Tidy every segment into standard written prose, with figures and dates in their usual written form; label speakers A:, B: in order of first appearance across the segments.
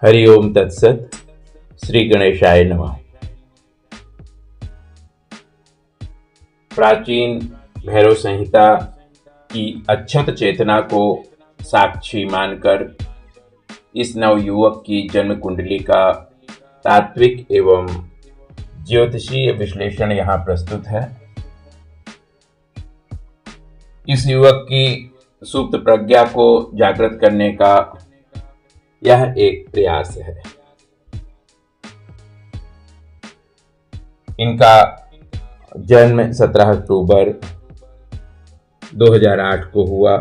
A: हरि ओम तत्सत। श्री गणेशाय नमः। प्राचीन भैरव संहिता की अक्षत चेतना को साक्षी मानकर इस नवयुवक की जन्म कुंडली का तात्विक एवं ज्योतिषीय विश्लेषण यहाँ प्रस्तुत है। इस युवक की सुप्त प्रज्ञा को जागृत करने का यह एक प्रयास है। इनका जन्म 17 अक्टूबर 2008 को हुआ।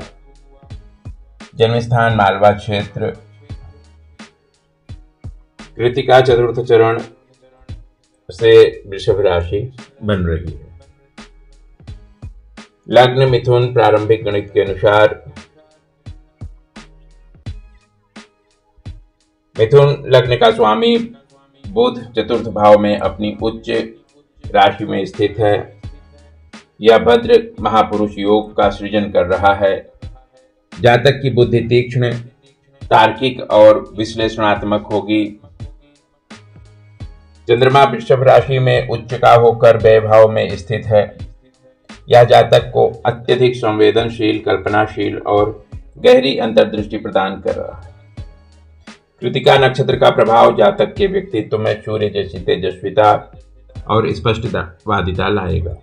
A: जन्म स्थान मालवा क्षेत्र। कृतिका चतुर्थ चरण से वृषभ राशि बन रही है। लग्न मिथुन। प्रारंभिक गणित के अनुसार मिथुन लग्न का स्वामी बुध चतुर्थ भाव में अपनी उच्च राशि में स्थित है। यह भद्र महापुरुष योग का सृजन कर रहा है। जातक की बुद्धि तीक्ष्ण, तार्किक और विश्लेषणात्मक होगी। चंद्रमा वृषभ राशि में उच्च का होकर व्यय भाव में स्थित है। यह जातक को अत्यधिक संवेदनशील, कल्पनाशील और गहरी अंतर्दृष्टि प्रदान कर रहा है। कृतिका नक्षत्र का प्रभाव जातक के व्यक्तित्व में सूर्य जैसी तेजस्विता और स्पष्टवादिता लाएगा।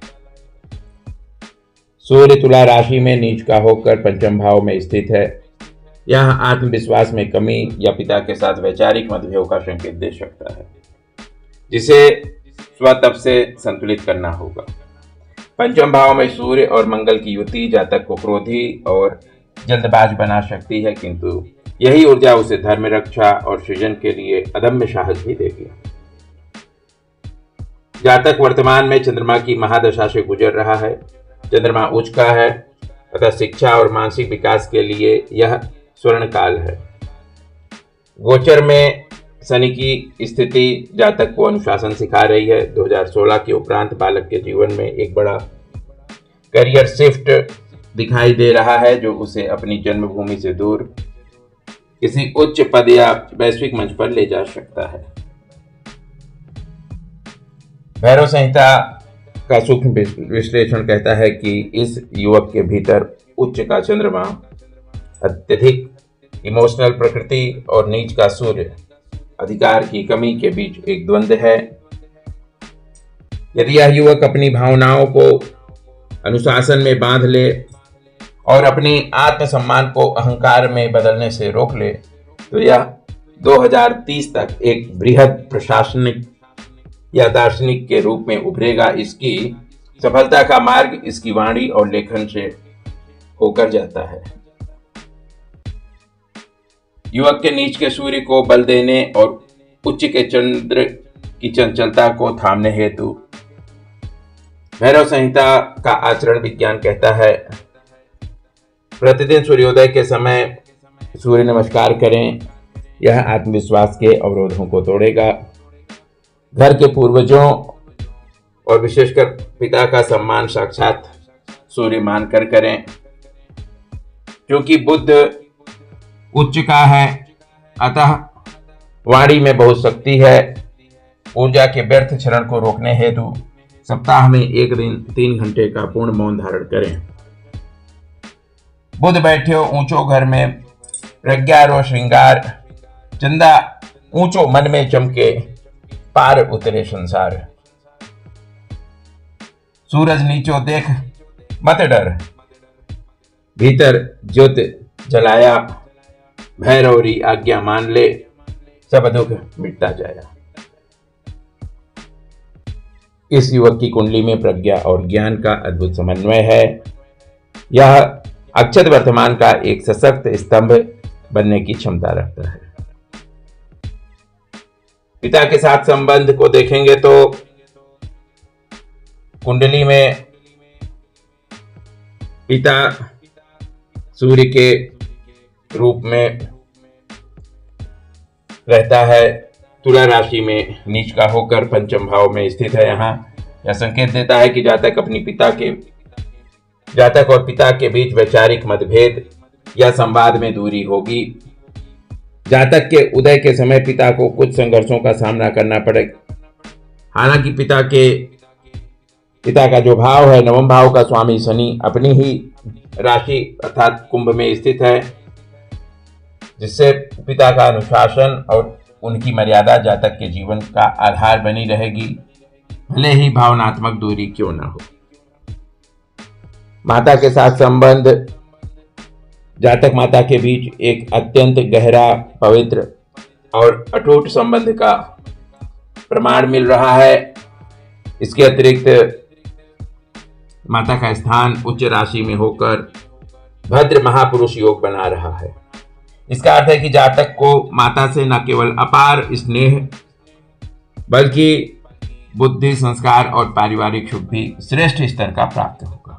A: सूर्य तुला राशि में नीच का होकर पंचम भाव में स्थित है। यह आत्मविश्वास में कमी या पिता के साथ वैचारिक मतभेद का संकेत दे सकता है, जिसे स्वतः से संतुलित करना होगा। पंचम भाव में सूर्य और मंगल की युति जातक को क्रोधी और जल्दबाज बना सकती है, किंतु यही ऊर्जा उसे धर्म रक्षा और सृजन के लिए अदम्य साहस भी देगी। जातक वर्तमान में चंद्रमा की महादशा से गुजर रहा है। चंद्रमा उच्च का है, अतः शिक्षा और मानसिक विकास के लिए यह स्वर्ण काल है। गोचर में शनि की स्थिति जातक को अनुशासन सिखा रही है। 2016 के उपरांत बालक के जीवन में एक बड़ा करियर शिफ्ट दिखाई दे रहा है, जो उसे अपनी जन्मभूमि से दूर किसी उच्च पद या वैश्विक मंच पर ले जा सकता है। भैरव संहिता का सूक्ष्म विश्लेषण कहता है कि इस युवक के भीतर उच्च का चंद्रमा, अत्यधिक इमोशनल प्रकृति और नीच का सूर्य, अधिकार की कमी के बीच एक द्वंद्व है। यदि यह युवक अपनी भावनाओं को अनुशासन में बांध ले और अपनी आत्मसम्मान को अहंकार में बदलने से रोक ले, तो यह 2030 तक एक बृहद प्रशासनिक या दार्शनिक के रूप में उभरेगा। इसकी सफलता का मार्ग इसकी वाणी और लेखन से होकर जाता है। युवक के नीच के सूर्य को बल देने और उच्च के चंद्र की चंचलता को थामने हेतु भैरव संहिता का आचरण विज्ञान कहता है, प्रतिदिन सूर्योदय के समय सूर्य नमस्कार करें। यह आत्मविश्वास के अवरोधों को तोड़ेगा। घर के पूर्वजों और विशेषकर पिता का सम्मान साक्षात सूर्य मानकर करें। क्योंकि बुध उच्च का है, अतः वाणी में बहुत शक्ति है। ऊर्जा के व्यर्थ क्षरण को रोकने हेतु सप्ताह में एक दिन 3 घंटे का पूर्ण मौन धारण करें। बुध बैठे ऊंचो घर में प्रज्ञा रो श्रृंगार, चंदा ऊंचो मन में चमके, पार उतरे संसार। सूरज नीचो देख मत डर, भीतर ज्योत जलाया, भैरवरी आज्ञा मान ले, सब दुख मिटता जाया। इस युवक की कुंडली में प्रज्ञा और ज्ञान का अद्भुत समन्वय है। यह अक्षत वर्तमान का एक सशक्त स्तंभ बनने की क्षमता रखता है। पिता के साथ संबंध को देखेंगे तो कुंडली में पिता सूर्य के रूप में रहता है। तुला राशि में नीच का होकर पंचम भाव में स्थित है। यहाँ यह संकेत देता है कि जातक और पिता के बीच वैचारिक मतभेद या संवाद में दूरी होगी। जातक के उदय के समय पिता को कुछ संघर्षों का सामना करना पड़ेगा। हालांकि पिता का जो भाव है, नवम भाव का स्वामी शनि अपनी ही राशि अर्थात कुंभ में स्थित है, जिससे पिता का अनुशासन और उनकी मर्यादा जातक के जीवन का आधार बनी रहेगी, भले ही भावनात्मक दूरी क्यों न हो। माता के साथ संबंध, जातक माता के बीच एक अत्यंत गहरा, पवित्र और अटूट संबंध का प्रमाण मिल रहा है। इसके अतिरिक्त माता का स्थान उच्च राशि में होकर भद्र महापुरुष योग बना रहा है। इसका अर्थ है कि जातक को माता से न केवल अपार स्नेह बल्कि बुद्धि, संस्कार और पारिवारिक सुख भी श्रेष्ठ स्तर का प्राप्त होगा।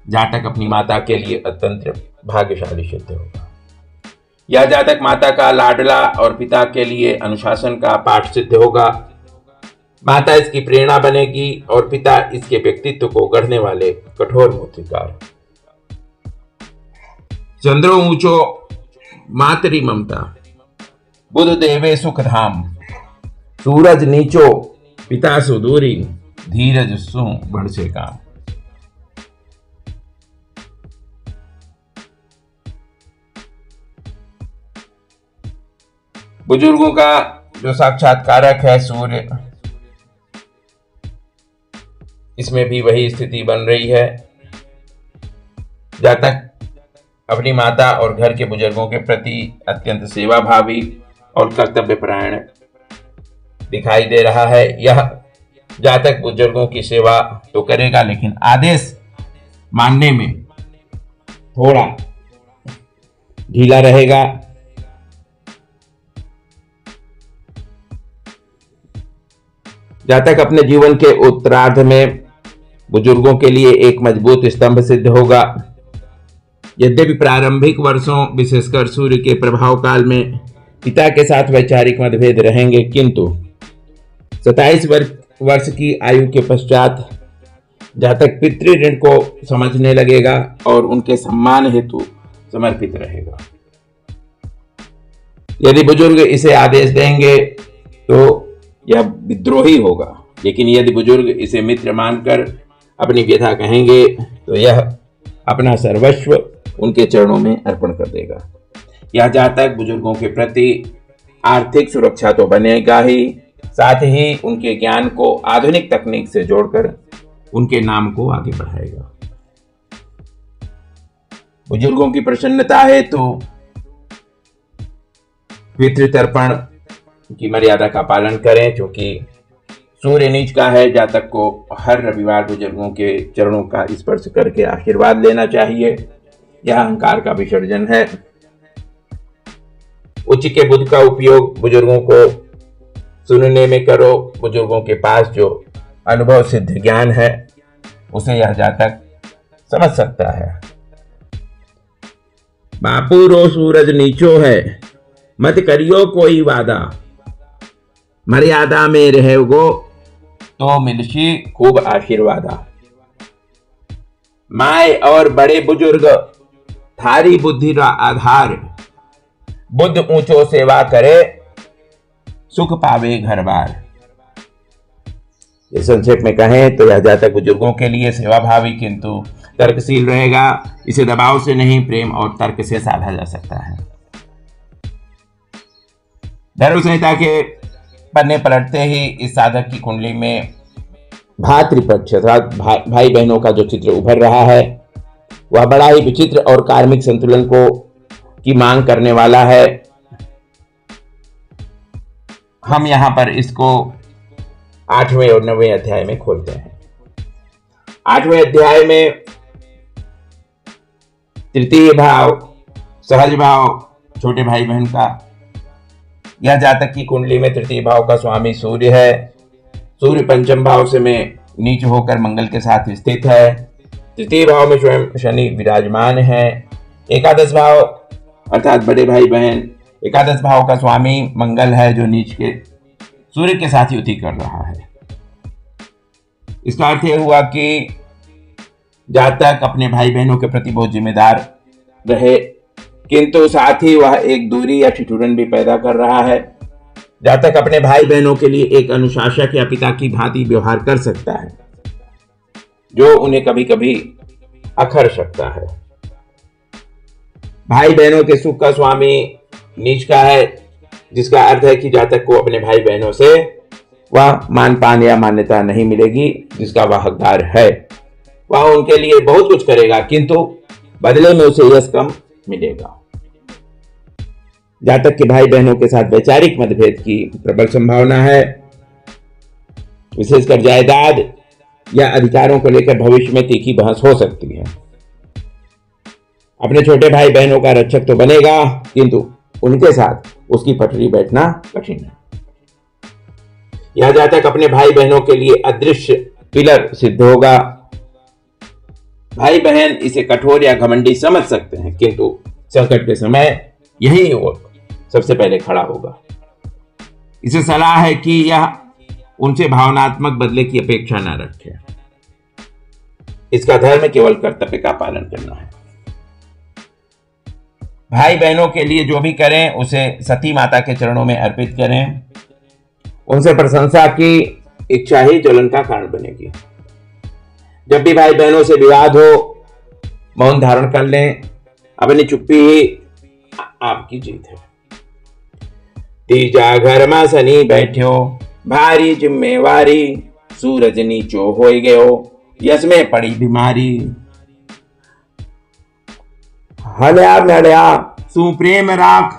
A: जातक अपनी माता के लिए अत्यंत भाग्यशाली सिद्ध होगा। यह जातक माता का लाडला और पिता के लिए अनुशासन का पाठ सिद्ध होगा। माता इसकी प्रेरणा बनेगी और पिता इसके व्यक्तित्व को गढ़ने वाले कठोर मूर्तिकार। चंद्रो ऊंचो मातरी ममता, बुध देवे सुख धाम, सूरज नीचो पिता सुदूरी, धीरज सु बढ़ से काम। बुजुर्गों का जो साक्षात्कारक है सूर्य, इसमें भी वही स्थिति बन रही है। जातक अपनी माता और घर के बुजुर्गों के प्रति अत्यंत सेवाभावी और कर्तव्यपरायण दिखाई दे रहा है। यह जातक बुजुर्गों की सेवा तो करेगा, लेकिन आदेश मानने में थोड़ा ढीला रहेगा। जातक अपने जीवन के उत्तरार्ध में बुजुर्गों के लिए एक मजबूत स्तंभ सिद्ध होगा। यद्यपि प्रारंभिक वर्षों, विशेषकर सूर्य के प्रभाव काल में पिता के साथ वैचारिक मतभेद रहेंगे, किंतु 27 वर्ष की आयु के पश्चात जातक पितृ ऋण को समझने लगेगा और उनके सम्मान हेतु समर्पित रहेगा। यदि बुजुर्ग इसे आदेश देंगे तो यह विद्रोही होगा, लेकिन यदि बुजुर्ग इसे मित्र मानकर अपनी व्यथा कहेंगे तो यह अपना सर्वस्व उनके चरणों में अर्पण कर देगा। यह जातक बुजुर्गों के प्रति आर्थिक सुरक्षा तो बनेगा ही, साथ ही उनके ज्ञान को आधुनिक तकनीक से जोड़कर उनके नाम को आगे बढ़ाएगा। बुजुर्गों की प्रसन्नता है तो पितृतर्पण की मर्यादा का पालन करें, क्योंकि सूर्य नीच का है। जातक को हर रविवार बुजुर्गों के चरणों का स्पर्श करके आशीर्वाद लेना चाहिए। यह अहंकार का विसर्जन है। उच्च के बुध का उपयोग बुजुर्गों को सुनने में करो। बुजुर्गों के पास जो अनुभव सिद्ध ज्ञान है उसे यह जातक समझ सकता है। बापू रो सूरज नीचो है, मत करियो कोई वादा, मर्यादा में रहेगो तो मिलशी खूब आशीर्वादा। माए और बड़े बुजुर्ग थारी बुद्धि का आधार, बुद्ध ऊंचो सेवा करे सुख पावे घर बार। ये संक्षेप में कहें तो यह जातक बुजुर्गों के लिए सेवाभावी किंतु तर्कशील रहेगा। इसे दबाव से नहीं, प्रेम और तर्क से साधा जा सकता है। धर्म संहिता के पन्ने पलटते ही इस साधक की कुंडली में भातृपक्ष अर्थात भाई बहनों का जो चित्र उभर रहा है वह बड़ा ही विचित्र और कार्मिक संतुलन की मांग करने वाला है। हम यहां पर इसको 8वें और 9वें अध्याय में खोलते हैं। 8वें अध्याय में तृतीय भाव, सहज भाव, छोटे भाई बहन का, यह जातक की कुंडली में तृतीय भाव का स्वामी सूर्य है। सूर्य पंचम भाव से में नीच होकर मंगल के साथ स्थित है। तृतीय भाव में स्वयं शनि विराजमान है। एकादश भाव अर्थात बड़े भाई बहन, एकादश भाव का स्वामी मंगल है जो नीच के सूर्य के साथ युति कर रहा है। इसका अर्थ यह हुआ कि जातक अपने भाई बहनों के प्रति बहुत जिम्मेदार रहे किंतु साथ ही वह एक दूरी या ठिठुरन भी पैदा कर रहा है। जातक अपने भाई बहनों के लिए एक अनुशासक या पिता की भांति व्यवहार कर सकता है, जो उन्हें कभी कभी अखर सकता है। भाई बहनों के सुख का स्वामी नीच का है, जिसका अर्थ है कि जातक को अपने भाई बहनों से वह मानपान या मान्यता नहीं मिलेगी जिसका वह हकदार है। वह उनके लिए बहुत कुछ करेगा, किंतु बदले में उसे यश कम मिलेगा। जातक के भाई बहनों के साथ वैचारिक मतभेद की प्रबल संभावना है। विशेषकर जायदाद या अधिकारों को लेकर भविष्य में तीखी बहस हो सकती है। अपने छोटे भाई बहनों का रक्षक तो बनेगा, किंतु उनके साथ उसकी पटरी बैठना कठिन है। यह जातक अपने भाई बहनों के लिए अदृश्य पिलर सिद्ध होगा। भाई बहन इसे कठोर या घमंडी समझ सकते हैं, किंतु संकट के समय यही वो सबसे पहले खड़ा होगा। इसे सलाह है कि यह उनसे भावनात्मक बदले की अपेक्षा न रखे। इसका धर्म केवल कर्तव्य का पालन करना है। भाई बहनों के लिए जो भी करें उसे सती माता के चरणों में अर्पित करें। उनसे प्रशंसा की इच्छा ही ज्वलन का कारण बनेगी। जब भी भाई बहनों से विवाद हो, मौन धारण कर लें। अपनी चुप्पी ही आपकी जीत है। तीजा घर में सनी बैठ्यो, भारी जिम्मेवारी, सूरज नीचो हो गयो, यस में पड़ी बीमारी। हल्या नड़या सुप्रेम राख,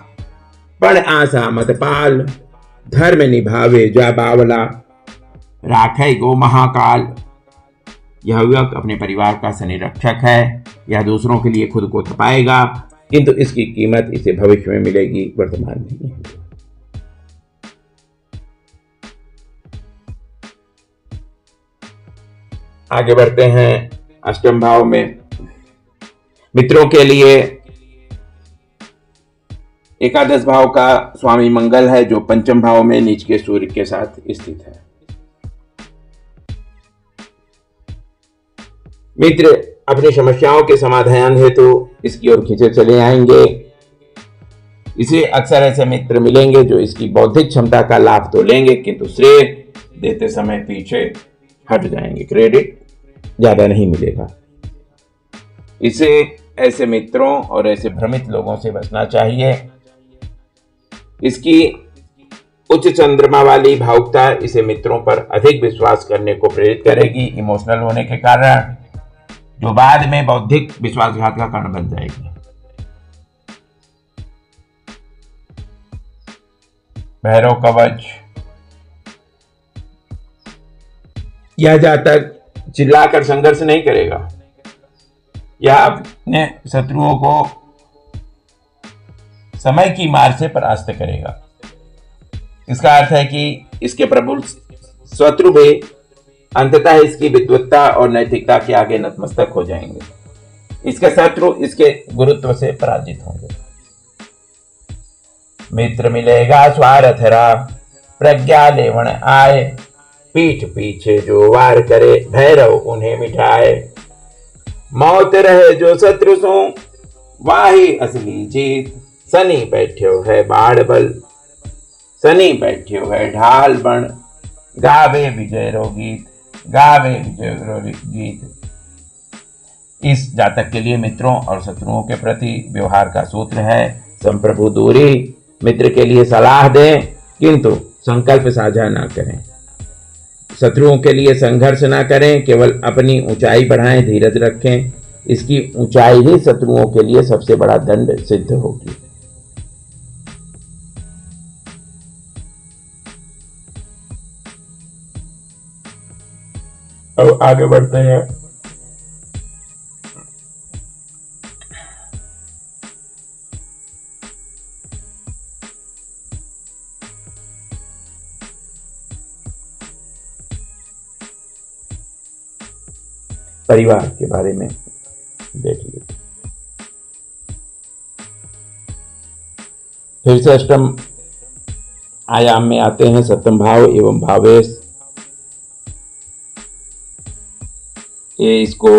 A: पण आशा मत पाल, धर्म निभावे जा बावला, राखे गो महाकाल। यह युवक अपने परिवार का संरक्षक है। यह दूसरों के लिए खुद को थपाएगा, किंतु इसकी कीमत इसे भविष्य में मिलेगी, वर्तमान में नहीं। आगे बढ़ते हैं अष्टम भाव में। मित्रों के लिए एकादश भाव का स्वामी मंगल है, जो पंचम भाव में नीच के सूर्य के साथ स्थित है। मित्र अपनी समस्याओं के समाधान हेतु इसकी ओर खींचे चले आएंगे। इसे अक्सर ऐसे मित्र मिलेंगे जो इसकी बौद्धिक क्षमता का लाभ तो लेंगे, किंतु श्रेय देते समय पीछे हट जाएंगे। क्रेडिट ज्यादा नहीं मिलेगा। इसे ऐसे मित्रों और ऐसे भ्रमित लोगों से बचना चाहिए। इसकी उच्च चंद्रमा वाली भावुकता इसे मित्रों पर अधिक विश्वास करने को प्रेरित करेगी, इमोशनल होने के कारण, जो बाद में बौद्धिक विश्वासघात का कारण बन जाएगी। भैरव कवच। यह जातक चिल्लाकर संघर्ष नहीं करेगा। यह अपने शत्रुओं को समय की मार से परास्त करेगा। इसका अर्थ है कि इसके प्रबल शत्रु भी अंततः इसकी विद्वत्ता और नैतिकता के आगे नतमस्तक हो जाएंगे। इसके शत्रु इसके गुरुत्व से पराजित होंगे। मित्र मिलेगा स्वार्थरा, प्रज्ञा लेवण आए, पीठ पीछे जो वार करे, भैरव उन्हें मिटाए। मौत रहे जो शत्रु सो, वाही असली जीत, शनि बैठ्यो है बाढ़ बल, शनि बैठ्यो है ढाल बण, गावे विजय रो गीत, गावे विजय रो गीत। इस जातक के लिए मित्रों और शत्रुओं के प्रति व्यवहार का सूत्र है संप्रभु दूरी। मित्र के लिए सलाह दें, किंतु संकल्प साझा ना करें। शत्रुओं के लिए संघर्ष ना करें, केवल अपनी ऊंचाई बढ़ाएं, धीरज रखें। इसकी ऊंचाई ही शत्रुओं के लिए सबसे बड़ा दंड सिद्ध होगी। अब आगे बढ़ते हैं। परिवार के बारे में देख लीजिए। फिर से अष्टम आयाम में आते हैं। सप्तम भाव एवं भावेश, ये इसको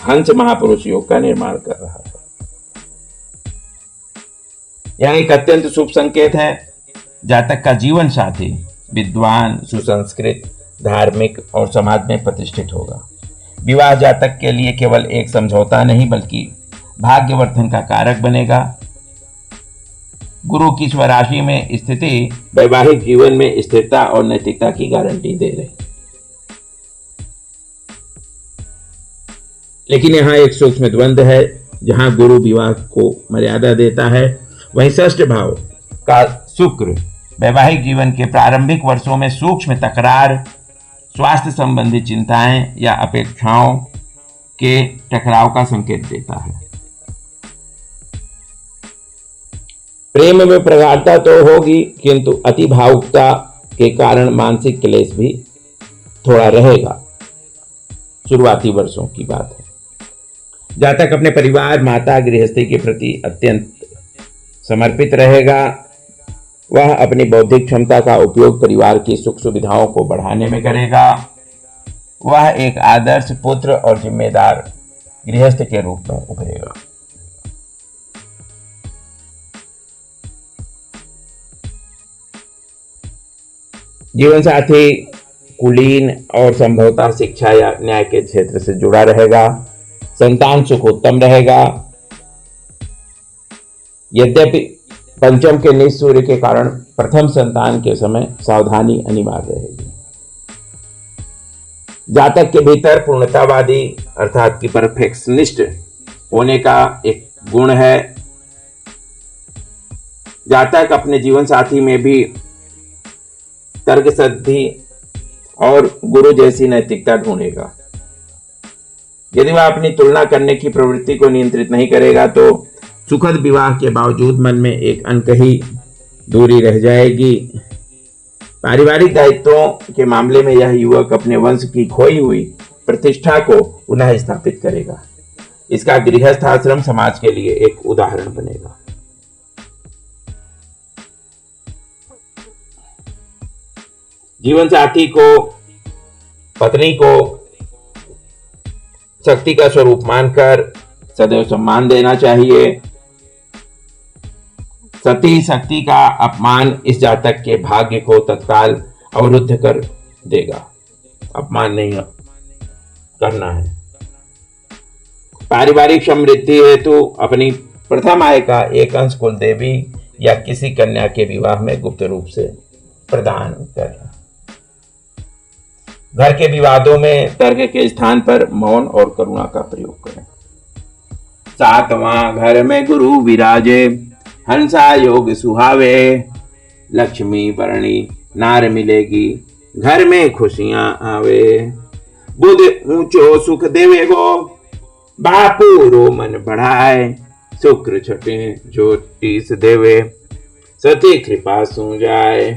A: हंस महापुरुष योग का निर्माण कर रहा है। यह एक अत्यंत शुभ संकेत है। जातक का जीवन साथी विद्वान, सुसंस्कृत, धार्मिक और समाज में प्रतिष्ठित होगा। विवाह जातक के लिए केवल एक समझौता नहीं बल्कि भाग्यवर्धन का कारक बनेगा। गुरु की स्वराशि में स्थिति वैवाहिक जीवन में स्थिरता और नैतिकता की गारंटी दे रही। लेकिन यहाँ एक सूक्ष्म द्वंद्व है। जहां गुरु विवाह को मर्यादा देता है, वहीं षष्ठ भाव का शुक्र वैवाहिक जीवन के प्रारंभिक वर्षों में सूक्ष्म तकरार, स्वास्थ्य संबंधी चिंताएं या अपेक्षाओं के टकराव का संकेत देता है। प्रेम में प्रगाढ़ता तो होगी, किंतु अति भावुकता के कारण मानसिक क्लेश भी थोड़ा रहेगा। शुरुआती वर्षों की बात है। जातक अपने परिवार, माता, गृहस्थी के प्रति अत्यंत समर्पित रहेगा। वह अपनी बौद्धिक क्षमता का उपयोग परिवार की सुख सुविधाओं को बढ़ाने में करेगा। वह एक आदर्श पुत्र और जिम्मेदार गृहस्थ के रूप में उभरेगा। जीवन साथी कुलीन और संभवतः शिक्षा या न्याय के क्षेत्र से जुड़ा रहेगा। संतान सुख उत्तम रहेगा। यद्यपि पंचम के नीच सूर्य के कारण प्रथम संतान के समय सावधानी अनिवार्य रहेगी। जातक के भीतर पूर्णतावादी अर्थात कि परफेक्शनिस्ट होने का एक गुण है। जातक अपने जीवन साथी में भी तर्क सिद्धि और गुरु जैसी नैतिकता ढूंढेगा। यदि वह अपनी तुलना करने की प्रवृत्ति को नियंत्रित नहीं करेगा तो सुखद विवाह के बावजूद मन में एक अनकही दूरी रह जाएगी। पारिवारिक दायित्वों के मामले में यह युवक अपने वंश की खोई हुई प्रतिष्ठा को पुनः स्थापित करेगा। इसका गृहस्थ आश्रम समाज के लिए एक उदाहरण बनेगा। जीवन साथी को, पत्नी को शक्ति का स्वरूप मानकर सदैव सम्मान देना चाहिए। सती शक्ति का अपमान इस जातक के भाग्य को तत्काल अवरुद्ध कर देगा। अपमान नहीं करना है। पारिवारिक समृद्धि हेतु अपनी प्रथम आय का एक अंश कुल देवी या किसी कन्या के विवाह में गुप्त रूप से प्रदान करें। घर के विवादों में तर्क के स्थान पर मौन और करुणा का प्रयोग करें। सातवां घर में गुरु विराजे, हंसा योग सुहावे, लक्ष्मी वर्णी नार मिलेगी, घर में खुशियां आवे। बुध ऊंचो सुख देवे गो, बापू रो मन बढ़ाए, शुक्र छठे ज्योतिष देवे, सती कृपा सू जाए।